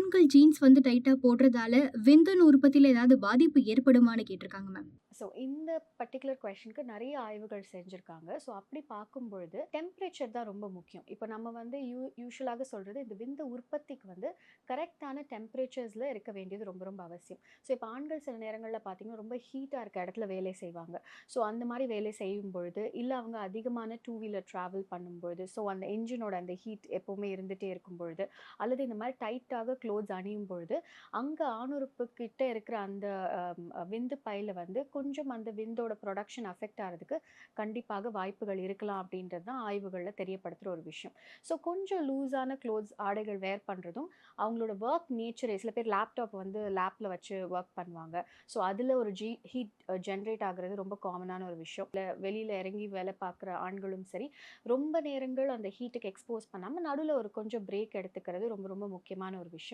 ஆண்கள் ஜீன்ஸ் வந்து டைட்டா போடுறதால விந்தணு உற்பத்தியில ஏதாவது பாதிப்பு ஏற்படுமான்னு கேட்டிருக்காங்க மேம். ஸோ இந்த பர்ட்டிகுலர் கொஸ்டினுக்கு நிறைய ஆய்வுகள் செஞ்சுருக்காங்க. ஸோ அப்படி பார்க்கும்பொழுது டெம்பரேச்சர் தான் ரொம்ப முக்கியம். இப்போ நம்ம வந்து யூசுவலாக சொல்றது இந்த விந்து உற்பத்திக்கு வந்து கரெக்டான டெம்பரேச்சர்ஸில் இருக்க வேண்டியது ரொம்ப ரொம்ப அவசியம். ஸோ இப்போ ஆண்கள் சில நேரங்களில் பார்த்தீங்கன்னா ரொம்ப ஹீட்டாக இருக்க இடத்துல வேலை செய்வாங்க. ஸோ அந்த மாதிரி வேலை செய்யும் பொழுது இல்லை அவங்க அதிகமான டூ வீலர் ட்ராவல் பண்ணும்பொழுது ஸோ அந்த என்ஜினோட அந்த ஹீட் எப்போவுமே இருந்துகிட்டே இருக்கும் பொழுது அல்லது இந்த மாதிரி டைட்டாக க்ளோத்ஸ் அணியும் பொழுது அங்கே ஆணுறுப்பு கிட்ட இருக்கிற அந்த விந்து பையில வந்து கொஞ்சம் அந்த விந்தோட ப்ரொடக்ஷன் அஃபெக்ட் ஆகிறதுக்கு கண்டிப்பாக வாய்ப்புகள் இருக்கலாம் அப்படின்றது தான் ஆய்வுகளில் தெரியப்படுத்துகிற ஒரு விஷயம். ஸோ கொஞ்சம் லூஸான க்ளோத்ஸ் ஆடைகள் வேர் பண்ணுறதும் அவங்களோட ஒர்க் நேச்சரே சில பேர் லேப்டாப் வந்து லேப்பில் வச்சு ஒர்க் பண்ணுவாங்க. ஸோ அதில் ஒரு ஹீட் ஜென்ரேட் ஆகுறது ரொம்ப காமனான ஒரு விஷயம். இல்லை வெளியில் இறங்கி வேலை பார்க்குற ஆண்களும் சரி ரொம்ப நேரங்கள் அந்த ஹீட்டுக்கு எக்ஸ்போஸ் பண்ணாமல் நடுவில் ஒரு கொஞ்சம் பிரேக் எடுத்துக்கிறது ரொம்ப ரொம்ப முக்கியமான ஒரு விஷயம்.